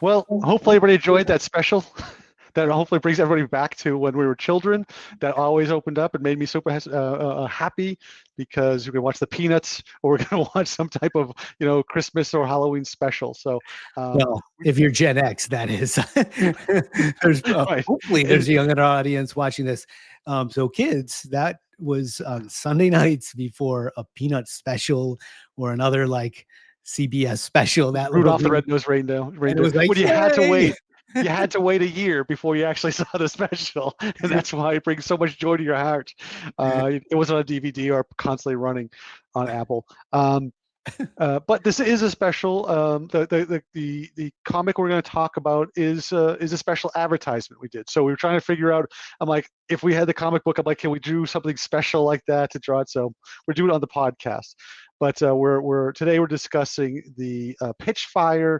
Well, hopefully everybody enjoyed that special. That hopefully brings everybody back to when we were children. That always opened up and made me super happy because we're gonna watch the Peanuts or we're gonna watch some type of Christmas or Halloween special. So, Well, if you're Gen X, that is. There's right. hopefully there's a younger audience watching this. So kids, that was on Sunday nights before a Peanut special or another like CBS special. That would have Rudolph the been, Red-Nosed Reindeer. and it was like, When you had to yay! wait. You had to wait a year before you actually saw the special, and that's why it brings so much joy to your heart. It wasn't on DVD or constantly running on Apple. But this is a special. The comic we're going to talk about is a special advertisement we did. So we were trying to figure out. I'm like, if we had the comic book, I'm like, can we do something special like that to draw it? So we're doing it on the podcast. But today we're discussing the Pitchfire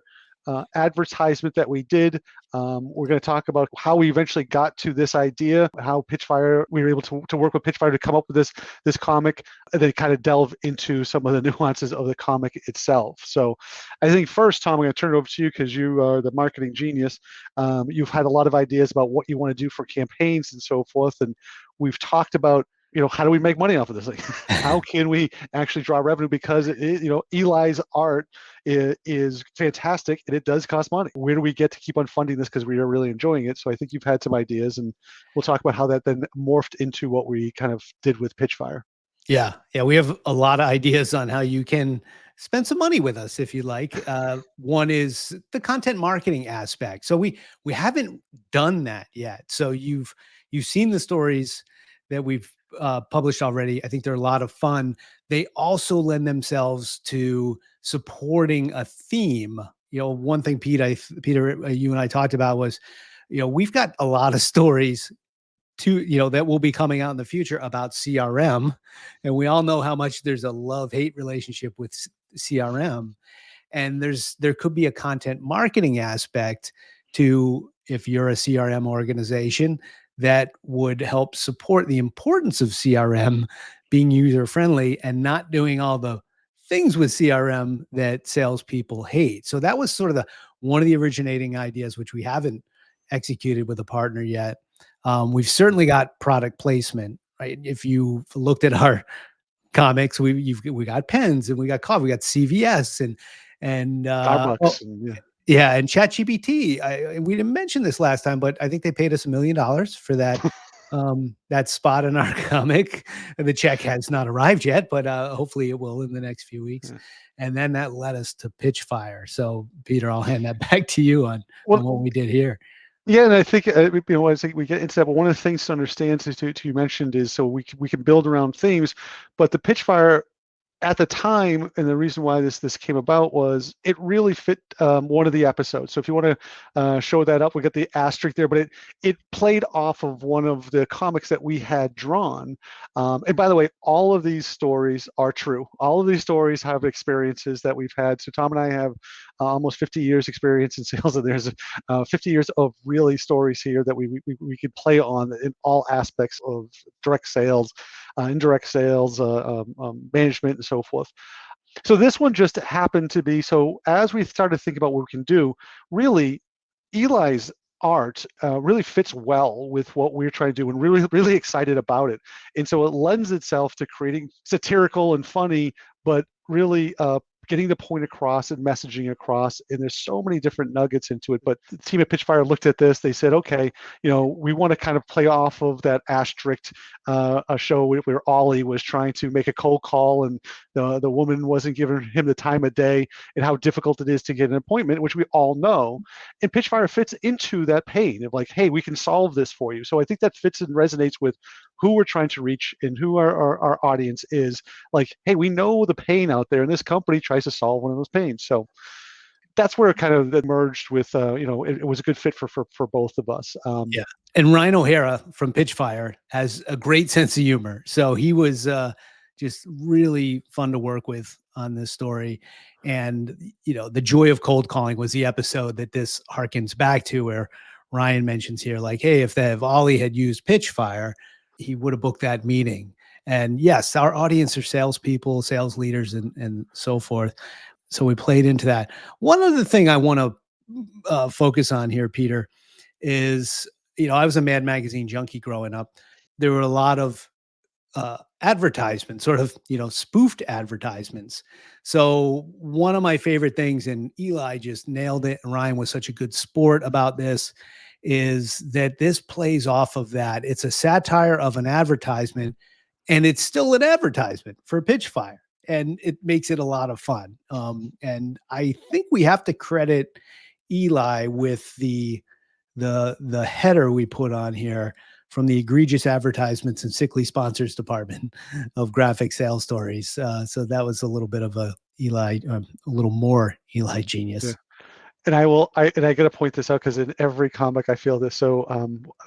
advertisement that we did. We're going to talk about how we eventually got to this idea, how Pitchfire, we were able to work with Pitchfire to come up with this comic, and then kind of delve into some of the nuances of the comic itself. So I think first, Tom, I'm going to turn it over to you because you are the marketing genius. You've had a lot of ideas about what you want to do for campaigns and so forth, and we've talked about how do we make money off of this? Like, how can we actually draw revenue? Because Eli's art is fantastic and it does cost money. Where do we get to keep on funding this? Because we are really enjoying it. So I think you've had some ideas, and we'll talk about how that then morphed into what we kind of did with Pitchfire. Yeah, we have a lot of ideas on how you can spend some money with us if you like. One is the content marketing aspect. So we haven't done that yet. So you've seen the stories that we've published already. I think they're a lot of fun. They also lend themselves to supporting a theme. One thing Peter, you and I talked about was, we've got a lot of stories that will be coming out in the future about CRM. And we all know how much there's a love-hate relationship with CRM. And there could be a content marketing aspect to, if you're a CRM organization, that would help support the importance of CRM being user-friendly and not doing all the things with CRM that salespeople hate. So that was sort of one of the originating ideas, which we haven't executed with a partner yet. We've certainly got product placement, right? If you looked at our comics, we got pens and we got coffee, we got CVS and Starbucks. And ChatGPT. We didn't mention this last time, but I think they paid us $1 million for that that spot in our comic. And the check has not arrived yet, but hopefully it will in the next few weeks. Yeah. And then that led us to Pitchfire. So Peter, I'll hand that back to you on what we did here. Yeah, and I think I think we get into that. But one of the things to understand, to you mentioned, is so we can build around themes, but the Pitchfire at the time, and the reason why this came about was it really fit one of the episodes. So if you want to show that up, we got the asterisk there, but it played off of one of the comics that we had drawn. And by the way, all of these stories are true. All of these stories have experiences that we've had. So Tom and I have almost 50 years experience in sales, and there's 50 years of really stories here that we could play on in all aspects of direct sales, indirect sales, management, and so forth. So this one just happened to be, so as we started thinking about what we can do, really Eli's art really fits well with what we're trying to do, and really excited about it. And so it lends itself to creating satirical and funny, but really getting the point across and messaging across. And there's so many different nuggets into it. But the team at Pitchfire looked at this. They said, okay, we want to kind of play off of that asterisk a show where Ollie was trying to make a cold call and the woman wasn't giving him the time of day, and how difficult it is to get an appointment, which we all know. And Pitchfire fits into that pain of like, hey, we can solve this for you. So I think that fits and resonates with who we're trying to reach and who our audience is. Like, hey, we know the pain out there, and this company tries to solve one of those pains. So that's where it kind of merged with, it was a good fit for both of us. Yeah. And Ryan O'Hara from Pitchfire has a great sense of humor. So he was just really fun to work with on this story. And, the joy of cold calling was the episode that this harkens back to, where Ryan mentions here, like, hey, if Ollie had used Pitchfire, he would have booked that meeting. And yes, our audience are salespeople, sales leaders, and so forth. So we played into that. One other thing I want to focus on here, Peter, is, I was a Mad Magazine junkie growing up. There were a lot of advertisements, sort of, spoofed advertisements. So one of my favorite things, and Eli just nailed it, and Ryan was such a good sport about this, is that this plays off of that. It's a satire of an advertisement, and it's still an advertisement for Pitchfire, and it makes it a lot of fun. And I think we have to credit Eli with the header we put on here from the egregious advertisements and sickly sponsors department of graphic sales stories. So that was a little bit of a little more Eli genius. Yeah. And I got to point this out because in every comic I feel this. So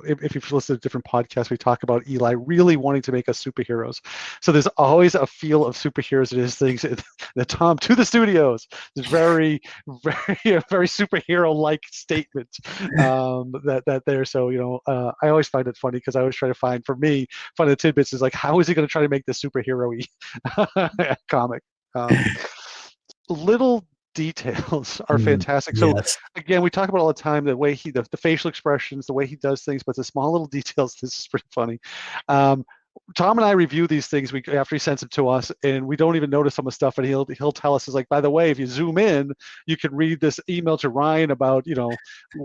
if you've listened to different podcasts, we talk about Eli really wanting to make us superheroes. So there's always a feel of superheroes in his things. The Tom to the studios is very, very superhero-like statement that there. So I always find it funny because I always try to find the tidbits is like, how is he going to try to make this superhero-y comic? Little details are fantastic. So Yes. again, we talk about all the time the way the facial expressions, the way he does things, but the small little details. This is pretty funny. Tom and I review these things after he sends them to us, and we don't even notice some of the stuff. And he'll tell us, is like, by the way, if you zoom in, you can read this email to Ryan about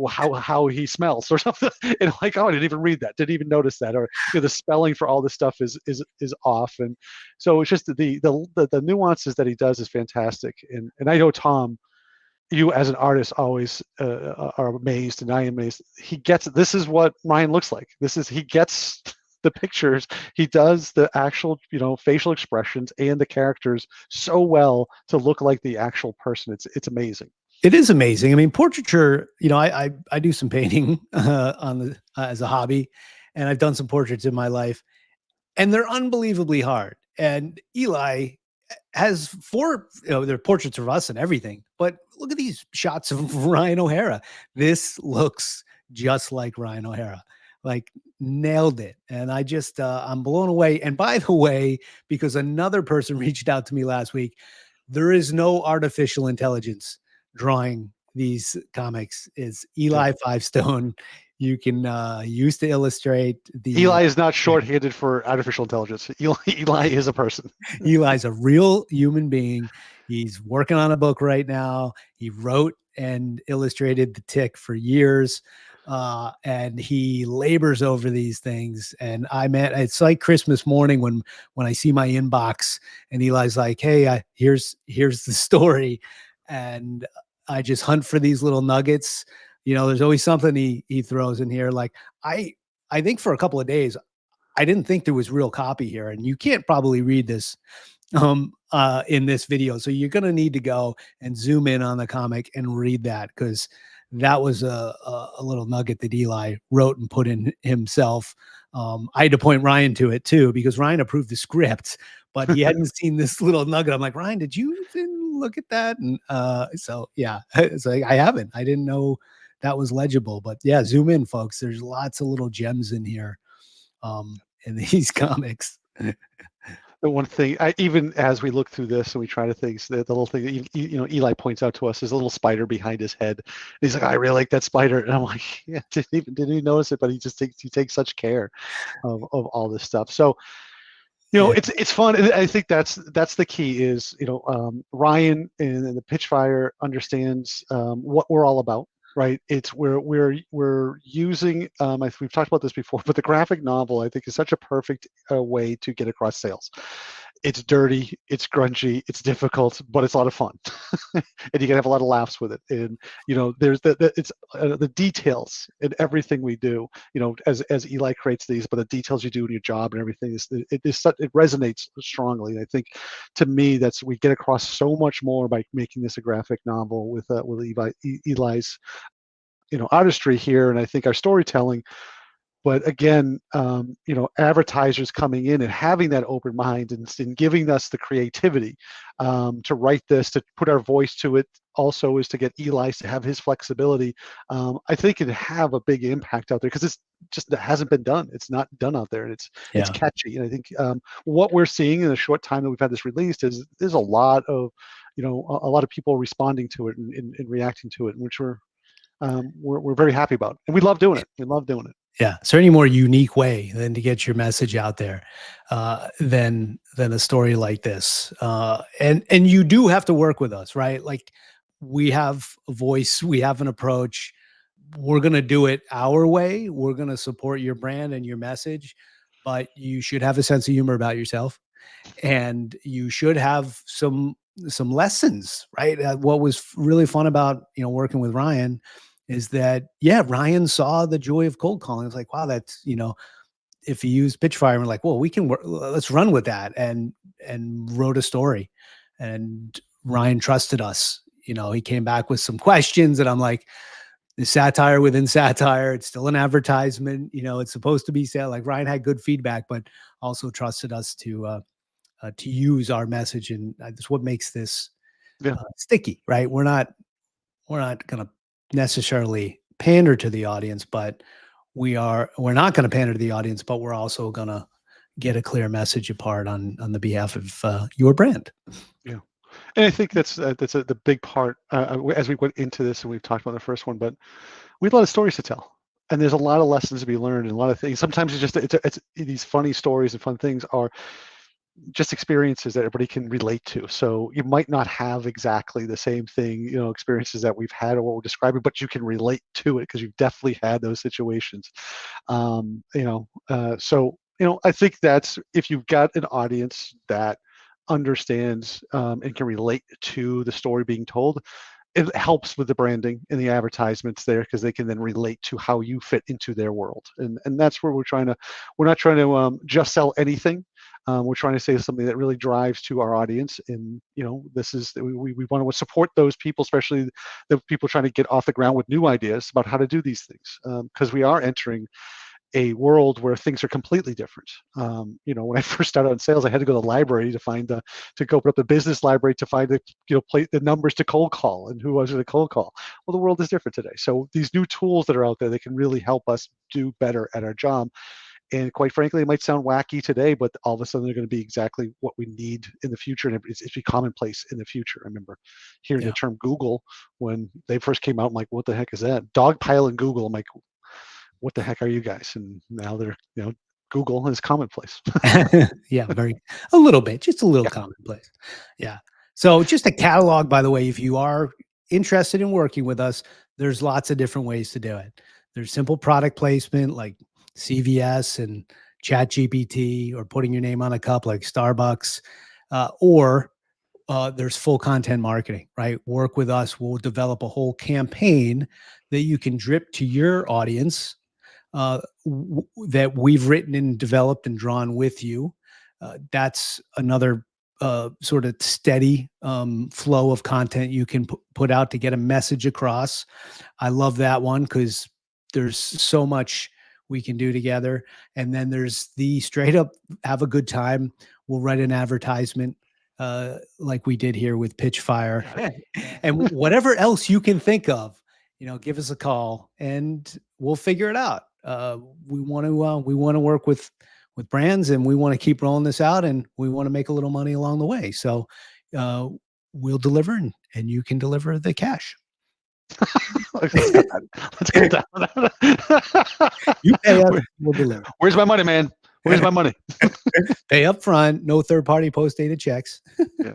how he smells or something. And like, oh, I didn't even read that, didn't even notice that, or the spelling for all this stuff is off. And so it's just the nuances that he does is fantastic. And I know Tom, you as an artist always are amazed, and I am amazed. He gets this is what Ryan looks like. He gets the pictures. He does the actual facial expressions and the characters so well to look like the actual person. It's amazing. It is amazing. I mean, portraiture. I do some painting as a hobby, and I've done some portraits in my life, and they're unbelievably hard. And Eli has they're portraits of us and everything, but look at these shots of Ryan O'Hara. This looks just like Ryan O'Hara, like nailed it. And I just, I'm blown away. And by the way, because another person reached out to me last week, there is no artificial intelligence drawing these comics. It's Eli Fivestone. You can use to illustrate Eli is not shorthanded for artificial intelligence. Eli is a person. Eli's a real human being. He's working on a book right now. He wrote and illustrated The Tick for years. And he labors over these things. And it's like Christmas morning when I see my inbox and Eli's like, hey, here's the story. And I just hunt for these little nuggets. There's always something he throws in here. Like I think for a couple of days, I didn't think there was real copy here, and you can't probably read this in this video. So you're going to need to go and zoom in on the comic and read that, because that was a little nugget that Eli wrote and put in himself. I had to point Ryan to it too, because Ryan approved the script, but he hadn't seen this little nugget. I'm like, Ryan, did you even look at that? And so yeah, it's like, I haven't. I didn't know that was legible, but yeah, zoom in, folks. There's lots of little gems in here in these comics. The one thing, even as we look through this and we try to think, the little thing that Eli points out to us is a little spider behind his head. And he's like, I really like that spider, and I'm like, yeah, didn't even notice it, but he takes such care of all this stuff. So it's fun, and I think that's the key is Ryan and the Pitchfire understands what we're all about. Right, it's we're using. We've talked about this before, but the graphic novel I think is such a perfect way to get across sales. It's dirty, it's grungy, it's difficult, but it's a lot of fun, and you can have a lot of laughs with it. And there's the details in everything we do. As Eli creates these, but the details you do in your job and everything it resonates strongly. And I think to me we get across so much more by making this a graphic novel with Eli's artistry here, and I think our storytelling. But again, advertisers coming in and having that open mind and giving us the creativity to write this, to put our voice to it, also is to get Eli to have his flexibility. I think it have a big impact out there, because it hasn't been done. It's not done out there, and it's catchy. And I think what we're seeing in the short time that we've had this released is there's a lot of a lot of people responding to it and reacting to it, which we're we're very happy about it. And we love doing it. We love doing it. Yeah. Is there any more unique way than to get your message out there than a story like this? And you do have to work with us, right? Like we have a voice, we have an approach. We're going to do it our way. We're going to support your brand and your message, but you should have a sense of humor about yourself, and you should have some lessons, right? What was really fun about, working with Ryan is that, yeah, Ryan saw the joy of cold calling. It's like, wow, that's, if he used Pitchfire, we're like, well, we can work, let's run with that, and wrote a story. And Ryan trusted us. He came back with some questions, and I'm like, the satire within satire. It's still an advertisement. It's supposed to be said. Like Ryan had good feedback, but also trusted us to use our message, and that's what makes this sticky, right? We're not going to necessarily pander to the audience, but we're not going to pander to the audience, but we're also going to get a clear message apart on the behalf of your brand. Yeah. And I think that's the big part as we went into this, and we've talked about the first one, but we have a lot of stories to tell, and there's a lot of lessons to be learned, and a lot of things. Sometimes it's these funny stories and fun things are just experiences that everybody can relate to. So you might not have exactly the same thing, experiences that we've had or what we're describing, but you can relate to it because you've definitely had those situations. So I think that's, if you've got an audience that understands and can relate to the story being told, it helps with the branding and the advertisements there, because they can then relate to how you fit into their world. And that's where we're not trying to just sell anything. We're trying to say something that really drives to our audience. And, this is, we want to support those people, especially the people trying to get off the ground with new ideas about how to do these things. Because we are entering a world where things are completely different. When I first started in sales, I had to go to the library to open up the business library to find the numbers to cold call and who was going to cold call. Well, the world is different today. So these new tools that are out there, they can really help us do better at our job. And quite frankly, it might sound wacky today, but all of a sudden they're going to be exactly what we need in the future. And it's be commonplace in the future. I remember hearing the term Google when they first came out. I'm like, what the heck is that? Dogpile in Google. I'm like, what the heck are you guys? And now they're, Google is commonplace. Yeah, a little bit, just a little commonplace. Yeah. So just a catalog, by the way, if you are interested in working with us, there's lots of different ways to do it. There's simple product placement like CVS and ChatGPT, or putting your name on a cup like Starbucks, or there's full content marketing, right? Work with us. We'll develop a whole campaign that you can drip to your audience, that we've written and developed and drawn with you. That's another sort of steady flow of content you can put out to get a message across. I love that one because there's so much we can do together. And then there's the straight up have a good time. We'll write an advertisement like we did here with Pitchfire, and whatever else you can think of, give us a call and we'll figure it out. We want to work with brands, and we want to keep rolling this out, and we want to make a little money along the way. So we'll deliver, and you can deliver the cash. Let's get that. You pay us, we'll deliver. Where's my money, man? Where's my money? Pay up front, no third party post dated checks. Yeah.